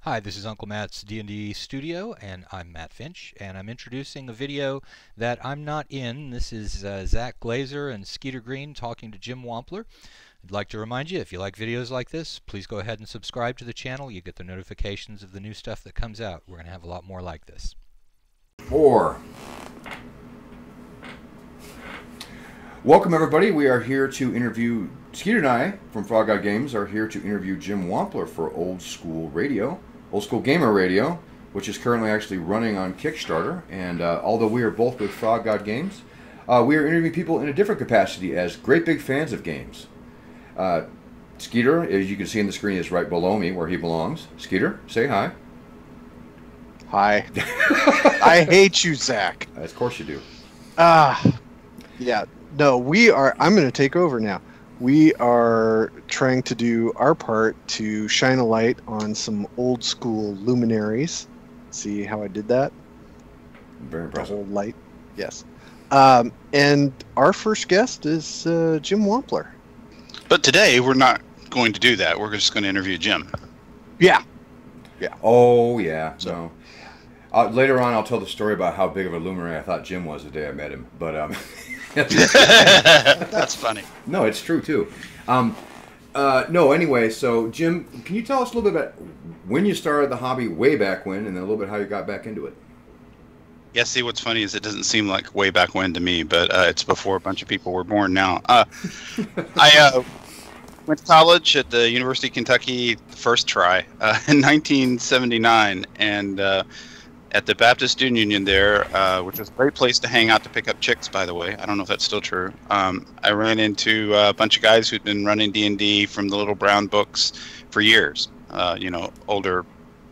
Hi, this is Uncle Matt's D&D studio, and I'm Matt Finch, and I'm introducing a video that I'm not in. This is Zach Glazar and Skeeter Green talking to Jim Wampler. I'd like to remind you, if you like videos like this, please go ahead and subscribe to the channel. You get the notifications of the new stuff that comes out. We're going to have a lot more like this. Welcome everybody. We are here to interview, Skeeter and I from Frog God Games are here to interview Jim Wampler for Old School Gamer Radio, which is currently actually running on Kickstarter. And although we are both with Frog God Games, we are interviewing people in a different capacity as great big fans of games. Skeeter, as you can see on the screen, is right below me where he belongs. Skeeter, say hi. Hi. I hate you, Zach. Of course you do. Yeah. No, I'm going to take over now. We are trying to do our part to shine a light on some old school luminaries. See how I did that? Very impressive. The whole light. Yes. And our first guest is Jim Wampler. But today we're not going to do that. We're just going to interview Jim. Yeah. Yeah. Oh, yeah. So. Later on, I'll tell the story about how big of a luminary I thought Jim was the day I met him. But that's funny. No, it's true too. No, anyway, so Jim, can you tell us a little bit about when you started the hobby way back when, and then a little bit how you got back into it? Yeah, see, what's funny is it doesn't seem like way back when to me, but it's before a bunch of people were born now. I went to college at the University of Kentucky first try in 1979, and at the Baptist Student Union there, which was a great place to hang out to pick up chicks, by the way. I don't know if that's still true. I ran into a bunch of guys who'd been running D&D from the Little Brown books for years, older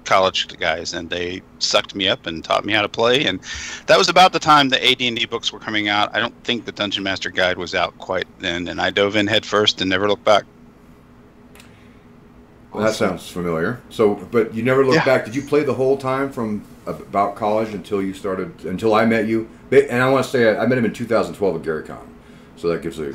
college guys, and they sucked me up and taught me how to play. And that was about the time the AD&D books were coming out. I don't think the Dungeon Master Guide was out quite then, and I dove in head first and never looked back. Well, that sounds familiar. So, but you never looked back. Did you play the whole time from about college until I met you? And I want to say I met him in 2012 at GaryCon. So that gives a...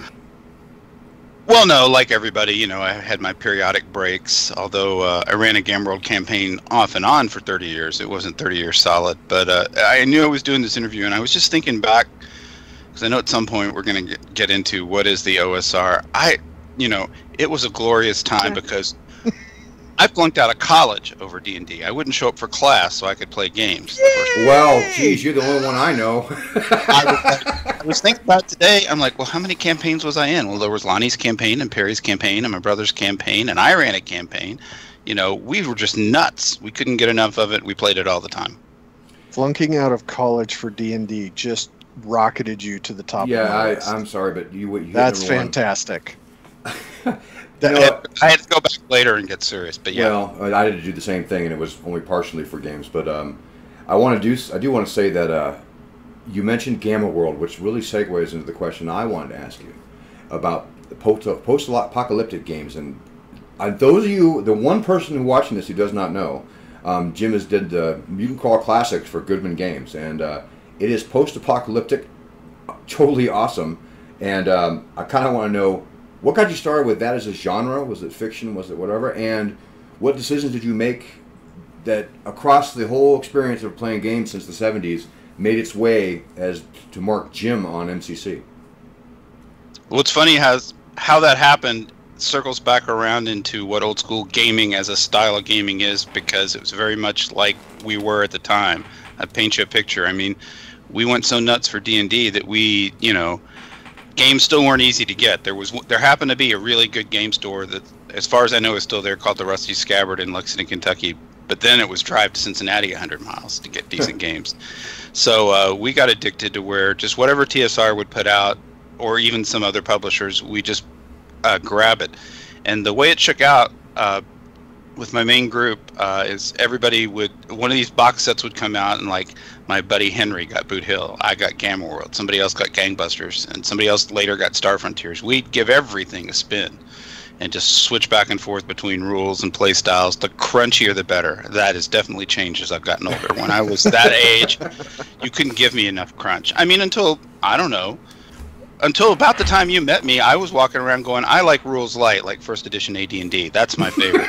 Well, no, like everybody, I had my periodic breaks, although I ran a Game World campaign off and on for 30 years. It wasn't 30 years solid, but I knew I was doing this interview, and I was just thinking back, because I know at some point we're going to get into what is the OSR. It was a glorious time because I flunked out of college over D&D. I wouldn't show up for class so I could play games. Well, geez, you're the only one I know. I was thinking about it today. I'm like, well, how many campaigns was I in? Well, there was Lonnie's campaign and Perry's campaign and my brother's campaign, and I ran a campaign. We were just nuts. We couldn't get enough of it. We played it all the time. Flunking out of college for D&D just rocketed you to the top of my list. I'm sorry, but you That's fantastic. I had to go back later and get serious, but yeah. Well, I had to do the same thing, and it was only partially for games. But I do want to say that you mentioned Gamma World, which really segues into the question I wanted to ask you about the post-apocalyptic games. And those of you, the one person who watching this who does not know, Jim did the Mutant Crawl Classics for Goodman Games, and it is post-apocalyptic, totally awesome. And I kind of want to know, what got you started with that as a genre? Was it fiction? Was it whatever? And what decisions did you make that across the whole experience of playing games since the 70s made its way as to mark Jim on MCC? Well, it's funny how that happened circles back around into what old school gaming as a style of gaming is, because it was very much like we were at the time. I paint you a picture. I mean, we went so nuts for D&D that we, games still weren't easy to get. There happened to be a really good game store that, as far as I know, is still there, called the Rusty Scabbard in Lexington, Kentucky. But then it was drive to Cincinnati 100 miles to get decent games. So we got addicted to where just whatever TSR would put out, or even some other publishers, we just grab it. And the way it shook out with my main group is one of these box sets would come out, and like my buddy Henry got Boot Hill, I got Gamma World, somebody else got Gangbusters, and somebody else later got Star Frontiers. We'd give everything a spin and just switch back and forth between rules and play styles. The crunchier the better. That has definitely changed as I've gotten older. When I was that age, you couldn't give me enough crunch. I mean, until about the time you met me, I was walking around going, I like rules light, like first edition AD&D. That's my favorite,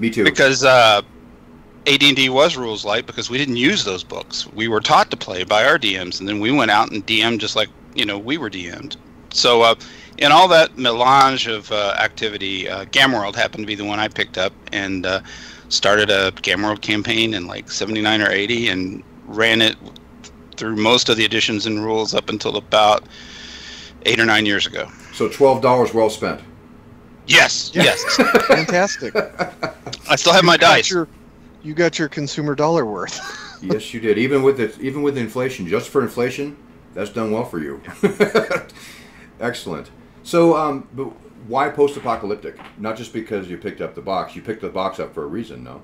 Me too. Because AD&D was rules light because we didn't use those books. We were taught to play by our DMs, and then we went out and DM'd just like, we were DM'd. So in all that melange of activity, Gamma World happened to be the one I picked up and started a Gamma World campaign in like 79 or 80 and ran it through most of the editions and rules up until about 8 or 9 years ago. So $12 well spent. Yes, yes. Fantastic. I still have my dice. You got your consumer dollar worth. Yes, you did. Even with inflation, just for inflation, that's done well for you. Excellent. So, but why post-apocalyptic? Not just because you picked up the box. You picked the box up for a reason, no?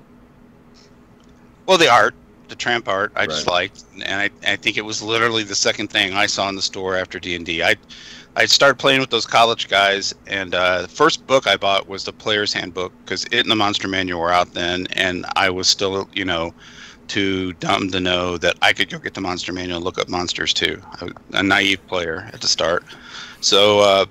Well, the art, the tramp art, I just Right. liked, and I think it was literally the second thing I saw in the store after D&D. I started playing with those college guys, and the first book I bought was the Player's Handbook because it and the Monster Manual were out then, and I was still, too dumb to know that I could go get the Monster Manual and look up monsters too. I was a naive player at the start. So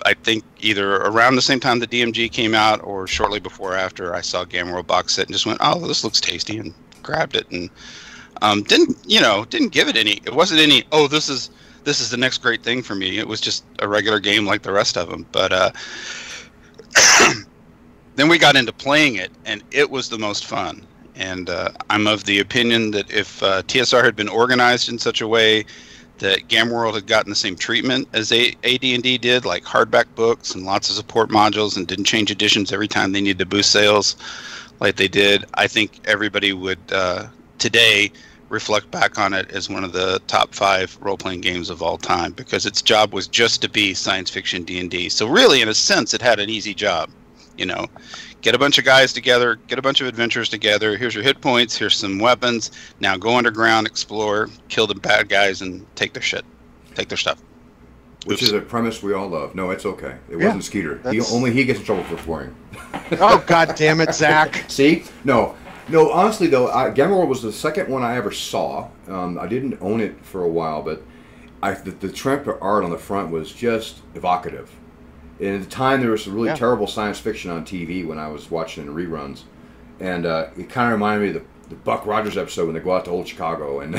I think either around the same time the DMG came out or shortly before after, I saw Gamma World box set and just went, oh, this looks tasty, and grabbed it, and didn't give it any. It wasn't any, oh, this is the next great thing for me. It was just a regular game like the rest of them. But then we got into playing it, and it was the most fun. And I'm of the opinion that if TSR had been organized in such a way that Gamma World had gotten the same treatment as AD&D did, like hardback books and lots of support modules, and didn't change editions every time they needed to boost sales like they did, I think everybody would today reflect back on it as one of the top 5 role-playing games of all time, because its job was just to be science fiction D&D. So really, in a sense, it had an easy job. Get a bunch of guys together, get a bunch of adventurers together, here's your hit points, here's some weapons, now go underground, explore, kill the bad guys, and take their stuff. Which is a premise we all love. No, it's okay. It wasn't Skeeter. Only he gets in trouble for swearing. Oh, God damn it, Zach. See? No, honestly, though, Gamma World was the second one I ever saw. I didn't own it for a while, but the tramp art on the front was just evocative. And at the time, there was some really terrible science fiction on TV when I was watching the reruns. And it kind of reminded me of the Buck Rogers episode when they go out to Old Chicago. And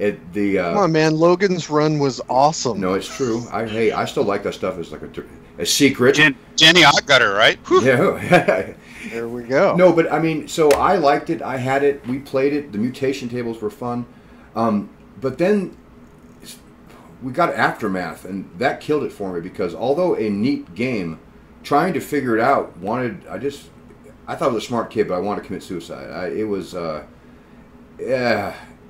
come on, man. Logan's run was awesome. No, it's true. I still like that stuff as like a secret. Jenny Ottgutter, right? Whew. Yeah. There we go. No, but I mean, so I liked it. I had it. We played it. The mutation tables were fun. But then we got Aftermath, and that killed it for me because although a neat game, trying to figure it out, I thought I was a smart kid, but I wanted to commit suicide.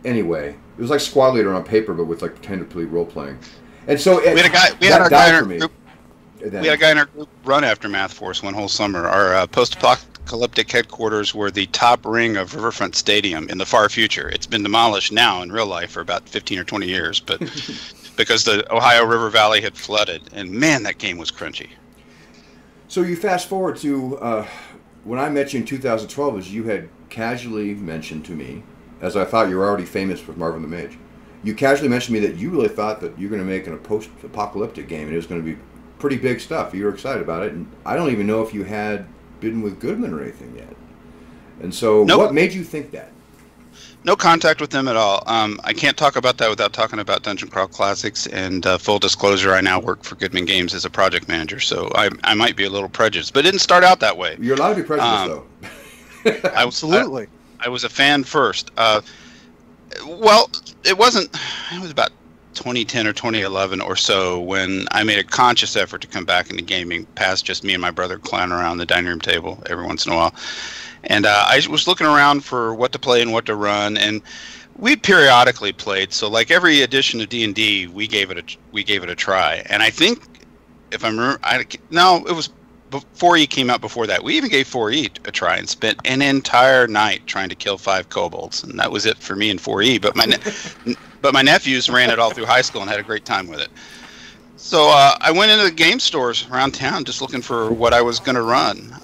Anyway, it was like Squad Leader on paper, but with like pretend to play role playing. And so we had a guy in our group run Aftermath for us one whole summer. Our post-apocalyptic headquarters were the top ring of Riverfront Stadium in the far future. It's been demolished now in real life for about 15 or 20 years, but because the Ohio River Valley had flooded, and man, that game was crunchy. So you fast forward to when I met you in 2012, as you had casually mentioned to me, as I thought you were already famous with Marvin the Mage, you casually mentioned to me that you really thought that you were going to make a post-apocalyptic game, and it was going to be pretty big stuff. You were excited about it, and I don't even know if you had been with Goodman or anything yet. And so, What made you think that? No contact with them at all. I can't talk about that without talking about Dungeon Crawl Classics, and full disclosure, I now work for Goodman Games as a project manager, so I might be a little prejudiced, but it didn't start out that way. You're allowed to be prejudiced, though. Absolutely. I was a fan first. Well, it was about 2010 or 2011 or so when I made a conscious effort to come back into gaming, past just me and my brother clowning around the dining room table every once in a while. And I was looking around for what to play and what to run, and we periodically played. So like every edition of D&D, we gave it a try. And I think, if I'm it was 4E came out before that. We even gave 4E a try and spent an entire night trying to kill 5 kobolds, and that was it for me in 4E. But my nephews ran it all through high school and had a great time with it. So I went into the game stores around town just looking for what I was going to run.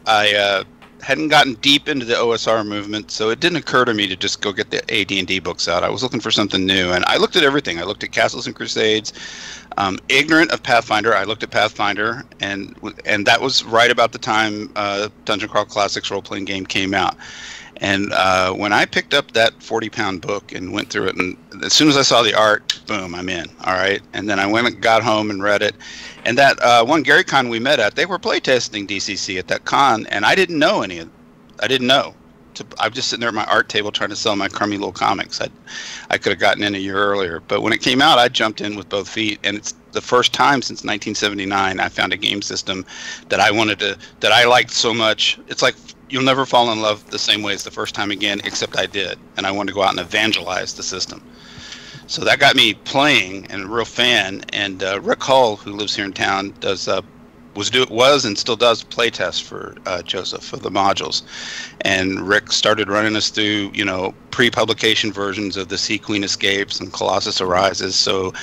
I hadn't gotten deep into the OSR movement, so it didn't occur to me to just go get the AD&D books out. I was looking for something new, and I looked at everything. I looked at Castles and Crusades. Ignorant of Pathfinder, I looked at Pathfinder, and that was right about the time Dungeon Crawl Classics role-playing game came out. And when I picked up that 40-pound book and went through it, and as soon as I saw the art, boom, I'm in. All right. And then I went and got home and read it. And that one Gary Con we met at, they were playtesting DCC at that con, and I didn't know any of it. I didn't know. I'm just sitting there at my art table trying to sell my crummy little comics. I could have gotten in a year earlier. But when it came out, I jumped in with both feet. And it's the first time since 1979 I found a game system that I liked so much. It's like you'll never fall in love the same way as the first time again, except I did. And I wanted to go out and evangelize the system. So that got me playing and a real fan. And Rick Hull, who lives here in town, was and still does playtest for Joseph for the modules. And Rick started running us through, pre-publication versions of the Sea Queen Escapes and Colossus Arises. So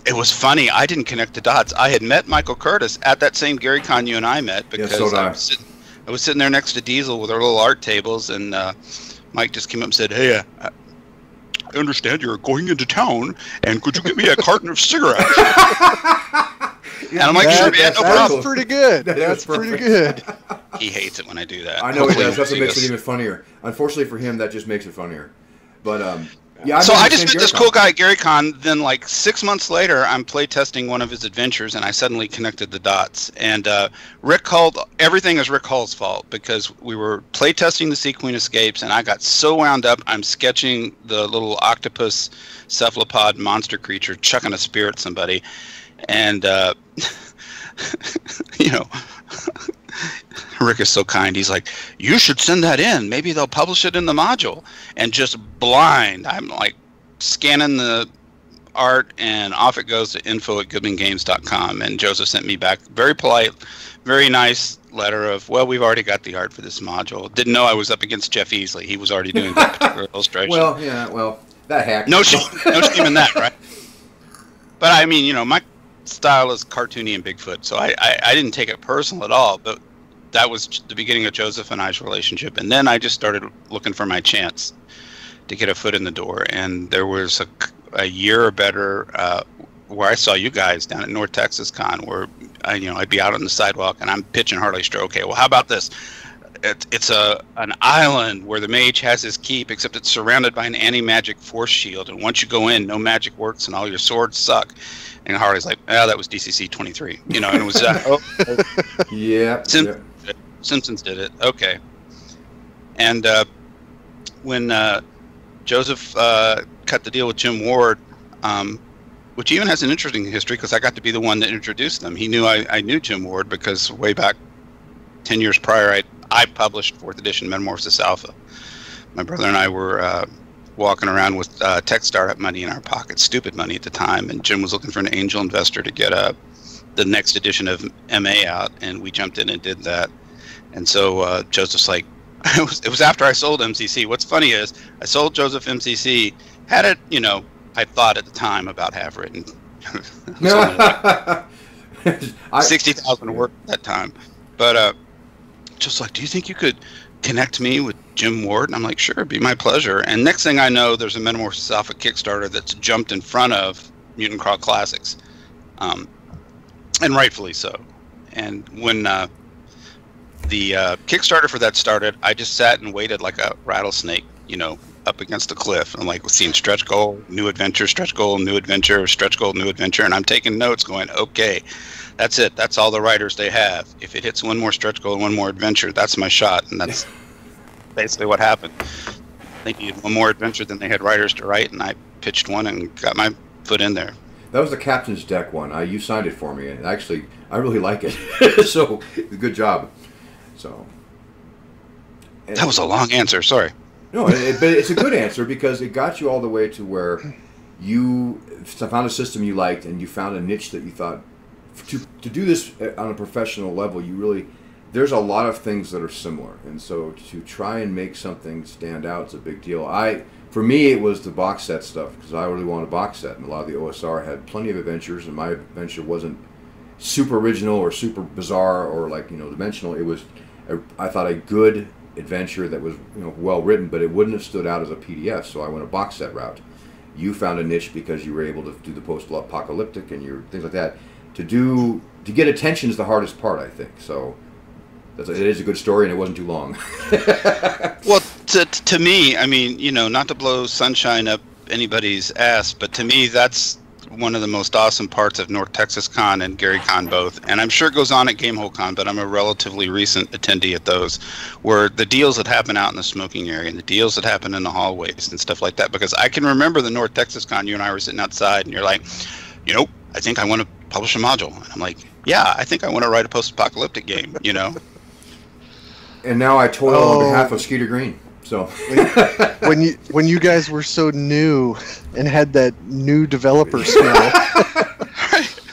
it was funny. I didn't connect the dots. I had met Michael Curtis at that same Gary Con you and I met because I was sitting there next to Diesel with our little art tables, and Mike just came up and said, "Hey, I understand you're going into town, and could you get me a carton of cigarettes?" And I'm like, "Sure, man, no problem." That's pretty good. That's pretty good. He hates it when I do that. I know he does. That's what makes it even funnier. Unfortunately for him, that just makes it funnier. But yeah. So I just met this cool guy at Gary Con. Then, like 6 months later, I'm playtesting one of his adventures, and I suddenly connected the dots. And Rick Hull, everything is Rick Hull's fault because we were playtesting the Sea Queen Escapes, and I got so wound up. I'm sketching the little octopus cephalopod monster creature chucking a spear at somebody, and Rick is so kind. He's like, "You should send that in. Maybe they'll publish it in the module." And just blind, I'm like scanning the art, and off it goes to info@goodmangames.com. And Joseph sent me back very polite, very nice letter of, "Well, we've already got the art for this module." Didn't know I was up against Jeff Easley. He was already doing that particular illustration. Well, yeah, that hack. No shame in that, right? But I mean, my style is cartoony and Bigfoot, so I didn't take it personal at all. But that was the beginning of Joseph and I's relationship, and then I just started looking for my chance to get a foot in the door. And there was a year or better where I saw you guys down at North Texas Con, where I'd be out on the sidewalk and I'm pitching Harley Stroh. Okay, well, how about this? It's an island where the mage has his keep, except it's surrounded by an anti-magic force shield, and once you go in, no magic works and all your swords suck. And Harley's like, that was DCC 23, and it was yeah. Simpsons did it. Okay. And when Joseph cut the deal with Jim Ward, which even has an interesting history because I got to be the one that introduced them. He knew I knew Jim Ward because way back 10 years prior, I published 4th edition Metamorphosis Alpha. My brother and I were walking around with tech startup money in our pockets, stupid money at the time, and Jim was looking for an angel investor to get the next edition of MA out, and we jumped in and did that. And so Joseph's like, it was after I sold MCC. What's funny is I sold Joseph MCC, had it, I thought at the time about half written. 60,000 work at that time. But just like, do you think you could connect me with Jim Ward? And I'm like, sure, it'd be my pleasure. And next thing I know, there's a Metamorphosis Alpha Kickstarter that's jumped in front of Mutant Crawl Classics. And rightfully so. And when the Kickstarter for that started, I just sat and waited like a rattlesnake, up against the cliff. I'm like seeing stretch goal, new adventure, stretch goal, new adventure, stretch goal, new adventure. And I'm taking notes going, okay, that's it. That's all the writers they have. If it hits one more stretch goal and one more adventure, that's my shot. And that's basically what happened. They needed one more adventure than they had writers to write, and I pitched one and got my foot in there. That was the Captain's Deck one. You signed it for me, and actually, I really like it. So, good job. So, that was a long answer. Sorry. No, but it's a good answer because it got you all the way to where you found a system you liked, and you found a niche that you thought to do this on a professional level. There's a lot of things that are similar, and so to try and make something stand out is a big deal. For me, it was the box set stuff because I really wanted a box set, and a lot of the OSR had plenty of adventures, and my adventure wasn't super original or super bizarre or dimensional. It was I thought a good adventure that was well written, but it wouldn't have stood out as a PDF. So I went a box set route. You found a niche because you were able to do the post-apocalyptic and your things like that. To get attention is the hardest part, I think. So it is a good story, and it wasn't too long. Well, to me, I mean, not to blow sunshine up anybody's ass, but to me, that's one of the most awesome parts of North Texas Con and Gary Con both. And I'm sure it goes on at Gamehole Con, but I'm a relatively recent attendee at those, where the deals that happen out in the smoking area and the deals that happen in the hallways and stuff like that. Because I can remember the North Texas Con, you and I were sitting outside, and you're like, I think I want to publish a module. And I'm like, yeah, I think I want to write a post-apocalyptic game, And now I toil on behalf of Skeeter Green. So when you guys were so new and had that new developer smell,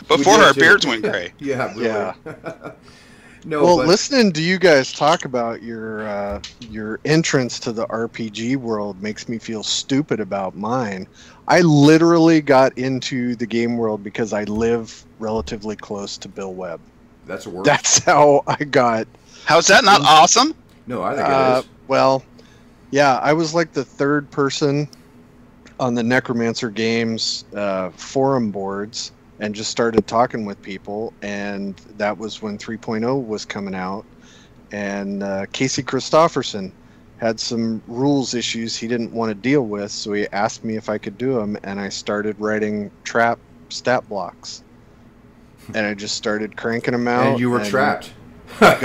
before our beards went gray. Yeah. Really. Yeah. No. Well, but listening to you guys talk about your entrance to the RPG world makes me feel stupid about mine. I literally got into the game world because I live relatively close to Bill Webb. that's a word. That's how I got. How's that not awesome? No, I think it is. Well, yeah, I was like the third person on the Necromancer Games forum boards and just started talking with people. And that was when 3.0 was coming out. And Casey Christofferson had some rules issues he didn't want to deal with. So he asked me if I could do them. And I started writing trap stat blocks. And I just started cranking them out. And you were trapped. They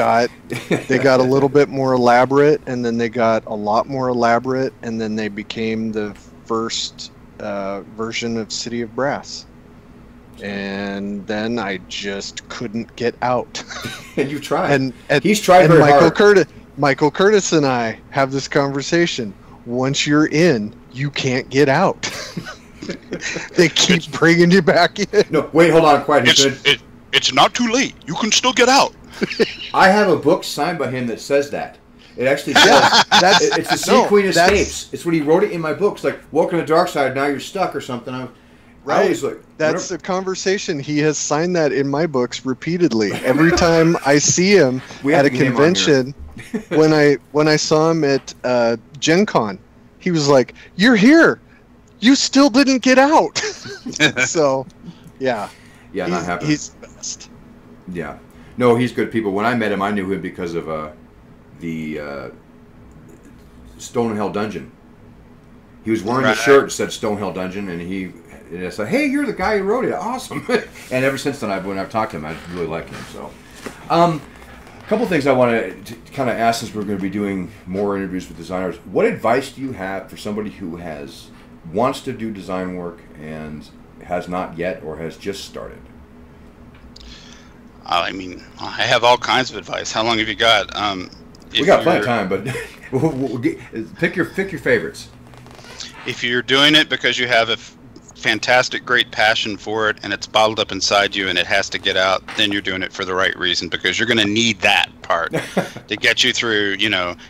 got a little bit more elaborate, and then they got a lot more elaborate, and then they became the first version of City of Brass. And then I just couldn't get out. And you've tried. And he's tried very hard. Michael Curtis and I have this conversation. Once you're in, you can't get out. They keep bringing you back in. No, wait, hold on, quiet. It's not too late. You can still get out. I have a book signed by him that says that. It actually says it's the Sea Queen Escapes. It's when he wrote it in my book. It's like, welcome to the dark side, now you're stuck or something. Right. That's a conversation. He has signed that in my books repeatedly. Every time I see him at a convention, when I saw him at Gen Con, he was like, "You're here. You still didn't get out." So, yeah. Yeah, not happening. He's the best. Yeah. No, he's good people. When I met him, I knew him because of the Stone Hell Dungeon. He was wearing the shirt that said Stone Hell Dungeon, and I said, "Hey, you're the guy who wrote it. Awesome!" And ever since then, when I've talked to him, I really like him. So, a couple things I want to kind of ask, since we're going to be doing more interviews with designers. What advice do you have for somebody who wants to do design work and has not yet, or has just started? I mean, I have all kinds of advice. How long have you got? We got plenty of time, but pick your favorites. If you're doing it because you have a fantastic, great passion for it, and it's bottled up inside you, and it has to get out, then you're doing it for the right reason, because you're going to need that part to get you through,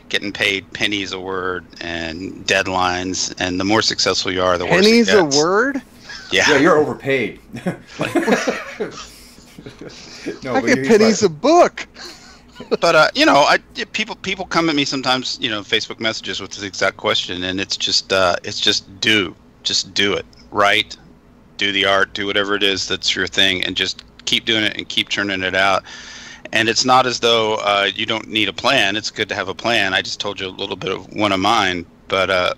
getting paid pennies a word and deadlines. And the more successful you are, the worse it gets. Pennies a word? Yeah, you're overpaid. No, I get pennies a book. But people come at me sometimes, Facebook messages with this exact question, and it's just do it, write, do the art, do whatever it is that's your thing, and just keep doing it and keep churning it out. And it's not as though you don't need a plan. It's good to have a plan. I just told you a little bit of one of mine, but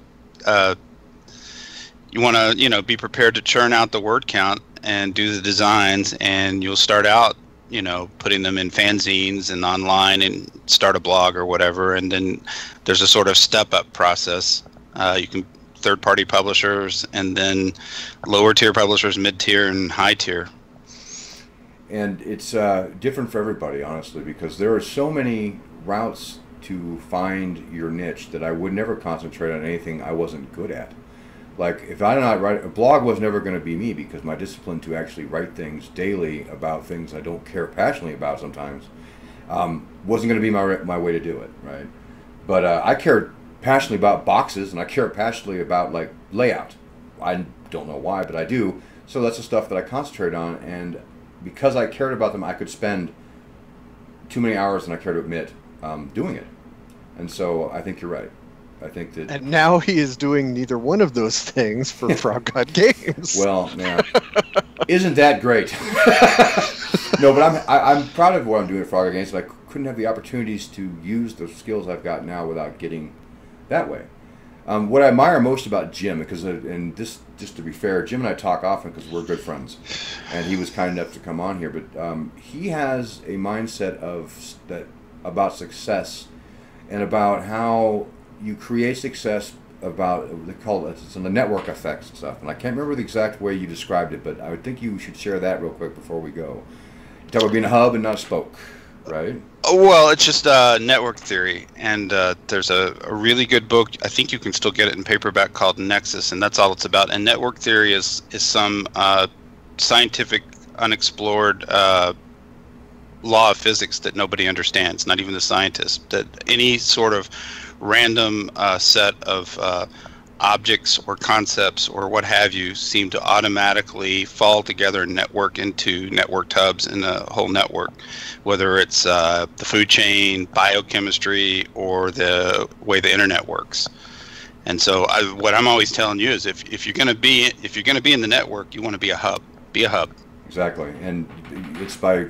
you want to be prepared to churn out the word count and do the designs, and you'll start out putting them in fanzines and online and start a blog or whatever, and then there's a sort of step-up process. You can third-party publishers, and then lower-tier publishers, mid-tier, and high-tier. And it's different for everybody, honestly, because there are so many routes to find your niche that I would never concentrate on anything I wasn't good at. Like, if I did not write, a blog was never going to be me, because my discipline to actually write things daily about things I don't care passionately about sometimes wasn't going to be my way to do it, right? But I cared passionately about boxes, and I care passionately about, like, layout. I don't know why, but I do. So that's the stuff that I concentrate on, and because I cared about them, I could spend too many hours than I care to admit doing it. And so I think you're right. I think that. And now he is doing neither one of those things for Frog God Games. Well, now, isn't that great? No, but I'm proud of what I'm doing at Frog God Games, but I couldn't have the opportunities to use the skills I've got now without getting that way. What I admire most about Jim, because and this, just to be fair, Jim and I talk often because we're good friends, and he was kind enough to come on here. But he has a mindset about success and about how you create success. About they call it's on the network effects and stuff. And I can't remember the exact way you described it, but I would think you should share that real quick before we go. You talk about being a hub and not a spoke, right? Oh, well, it's just network theory, and there's a really good book. I think you can still get it in paperback called Nexus, and that's all it's about. And network theory is some scientific, unexplored law of physics that nobody understands, not even the scientists. That any sort of random set of objects or concepts or what have you seem to automatically fall together and network into networked hubs in the whole network, whether it's the food chain, biochemistry, or the way the internet works. And so what I'm always telling you is if you're going to be in the network, you want to be a hub. Be a hub. Exactly. And it's by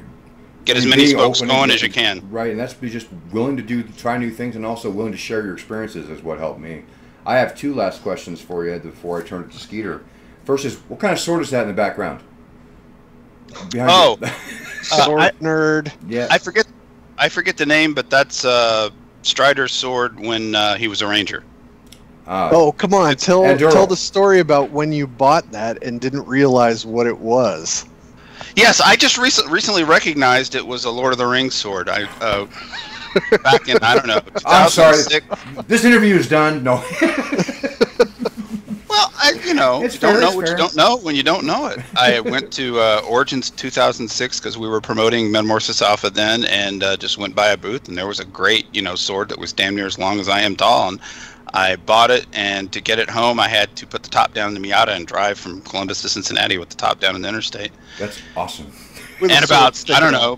get as many spokes going as you can. Right, and that's be just willing to try new things, and also willing to share your experiences is what helped me. I have two last questions for you before I turn it to Skeeter. First is, what kind of sword is that in the background? Sword nerd. Yeah. I forget the name, but that's Strider's sword when he was a ranger. Oh, come on! Tell the story about when you bought that and didn't realize what it was. Yes, I just recently recognized it was a Lord of the Rings sword. Back in, I don't know, 2006. I'm sorry. This interview is done. No. Well, you don't know what you don't know when you don't know it. I went to Origins 2006 because we were promoting Metamorphosis Alpha then, and just went by a booth, and there was a great, sword that was damn near as long as I am tall, and I bought it, and to get it home, I had to put the top down in the Miata and drive from Columbus to Cincinnati with the top down in the interstate. That's awesome. And about, I don't know,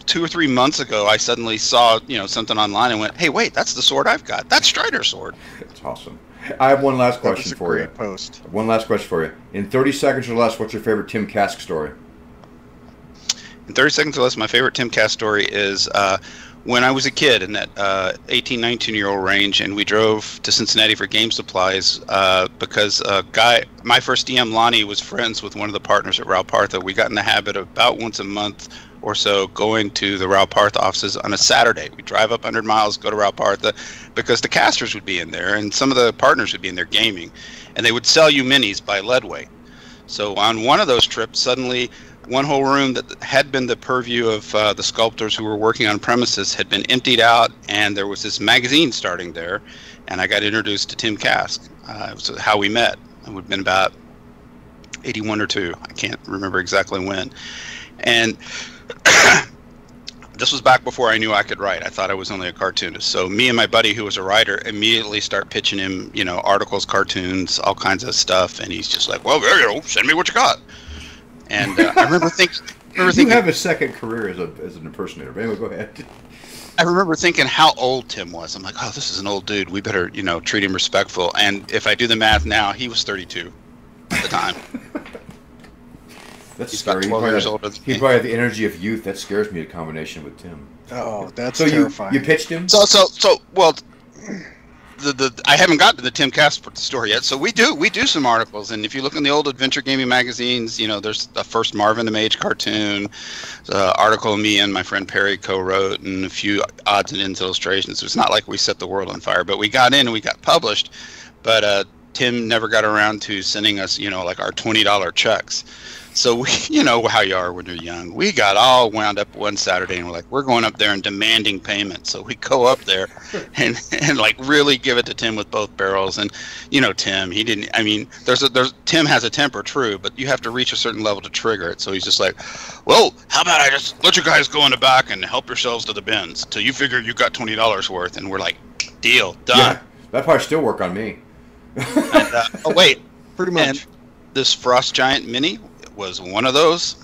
2 or 3 months ago, I suddenly saw, something online and went, hey, wait, that's the sword I've got. That's Strider's sword. That's awesome. I have one last question for you. Post. One last question for you. In 30 seconds or less, what's your favorite Tim Cask story? In 30 seconds or less, my favorite Tim Cask story is when I was a kid in that 18, 19-year-old range, and we drove to Cincinnati for game supplies because my first DM, Lonnie, was friends with one of the partners at Raupartha. We got in the habit of about once a month or so going to the Raupartha offices on a Saturday. We drive up 100 miles, go to Raupartha, because the casters would be in there, and some of the partners would be in there gaming, and they would sell you minis by leadweight. So on one of those trips, suddenly one whole room that had been the purview of the sculptors who were working on premises had been emptied out, and there was this magazine starting there, and I got introduced to Tim Cask. It was how we met. It would have been about 81 or 2. I can't remember exactly when. And this was back before I knew I could write. I thought I was only a cartoonist. So me and my buddy, who was a writer, immediately start pitching him, articles, cartoons, all kinds of stuff, and he's just like, well, send me what you got. And I remember thinking... You have a second career as an impersonator. But anyway, go ahead. I remember thinking how old Tim was. I'm like, oh, this is an old dude. We better, treat him respectful. And if I do the math now, he was 32 at the time. That's He's scary. about 12 years older than me. He probably had the energy of youth. That scares me, a combination with Tim. Oh, that's so terrifying. You pitched him? So well, I haven't gotten to the Tim Cask story yet. So we do some articles, and if you look in the old adventure gaming magazines, there's the first Marvin the Mage cartoon, article me and my friend Perry co-wrote, and a few odds and ends illustrations. It's not like we set the world on fire, but we got in and we got published. But Tim never got around to sending us, like our $20 checks. So we, how you are when you're young. We got all wound up one Saturday, and we're like, we're going up there and demanding payment. So we go up there and like really give it to Tim with both barrels. And Tim, he didn't. I mean, Tim has a temper, true, but you have to reach a certain level to trigger it. So he's just like, well, how about I just let you guys go in the back and help yourselves to the bins till you figure you got $20 worth. And we're like, deal, done. Yeah, that probably still work on me. And, oh wait, pretty much. And this Frost Giant Mini was one of those.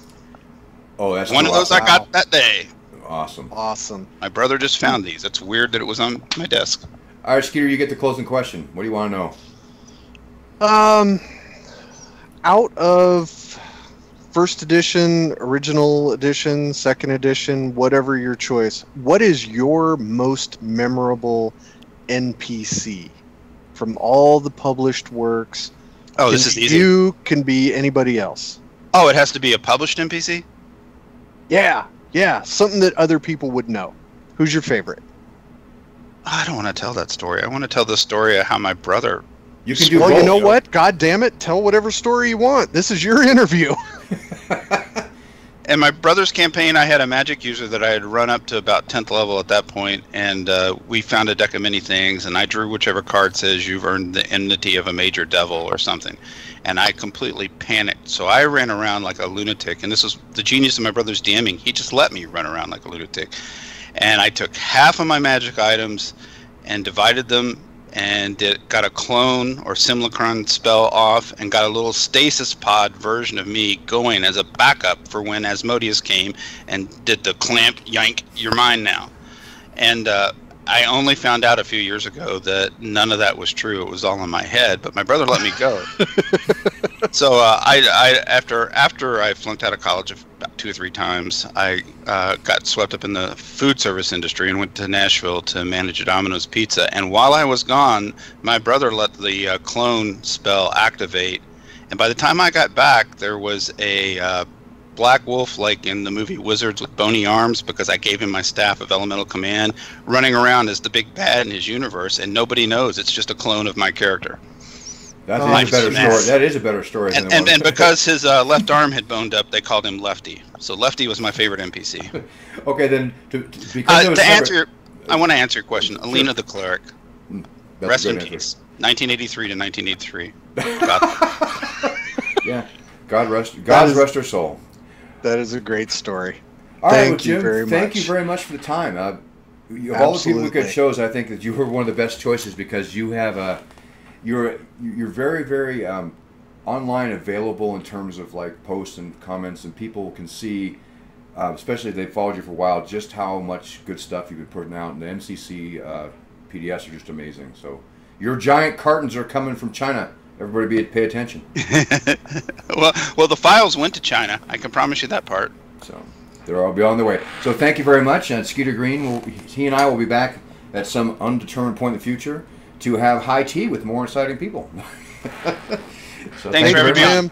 Oh, that's one of those I got that day. Awesome. Awesome. My brother just found these. It's weird that it was on my desk. All right, Skeeter, you get the closing question. What do you want to know? Out of first edition, original edition, second edition, whatever your choice, what is your most memorable NPC from all the published works? Oh, this is easy. You can be anybody else. Oh, it has to be a published NPC? Yeah, something that other people would know. Who's your favorite? I don't want to tell that story. I want to tell the story of how my brother... You can do Well, both. you know what? God damn it. Tell whatever story you want. This is your interview. In my brother's campaign, I had a magic user that I had run up to about 10th level at that point, and we found a deck of many things, and I drew whichever card says you've earned the enmity of a major devil or something. And I completely panicked. So I ran around like a lunatic, and this was the genius of my brother's DMing. He just let me run around like a lunatic. And I took half of my magic items and divided them and got a clone or simulacron spell off and got a little stasis pod version of me going as a backup for when Asmodeus came and did the clamp, yank, you're mine now. And I only found out a few years ago that none of that was true. It was all in my head, but my brother let me go. So after I flunked out of college about 2 or 3 times, I got swept up in the food service industry and went to Nashville to manage a Domino's Pizza. And while I was gone, my brother let the clone spell activate. And by the time I got back, there was a black wolf, like in the movie Wizards, with bony arms, because I gave him my staff of elemental command, running around as the big bad in his universe, and nobody knows. It's just a clone of my character. That is a better story. That is a better story. And because his left arm had boned up, they called him Lefty. So Lefty was my favorite NPC. Okay, then I want to answer your question. Alina the Cleric. That's Rest in peace. 1983 to 1983. Yeah. God rest her soul. That is a great story. All right, Thank you Jim, very much. Thank you very much for the time. Of all the people we could chose, I think that you were one of the best choices because you have you're very, very online available in terms of like posts and comments, and people can see, especially if they followed you for a while, just how much good stuff you've been putting out. And the MCC PDFs are just amazing. So your giant cartons are coming from China. Everybody pay attention. well, the files went to China. I can promise you that part. So they're all on their way. So thank you very much. And Skeeter Green, he and I will be back at some undetermined point in the future to have high tea with more exciting people. So Thanks for having me on.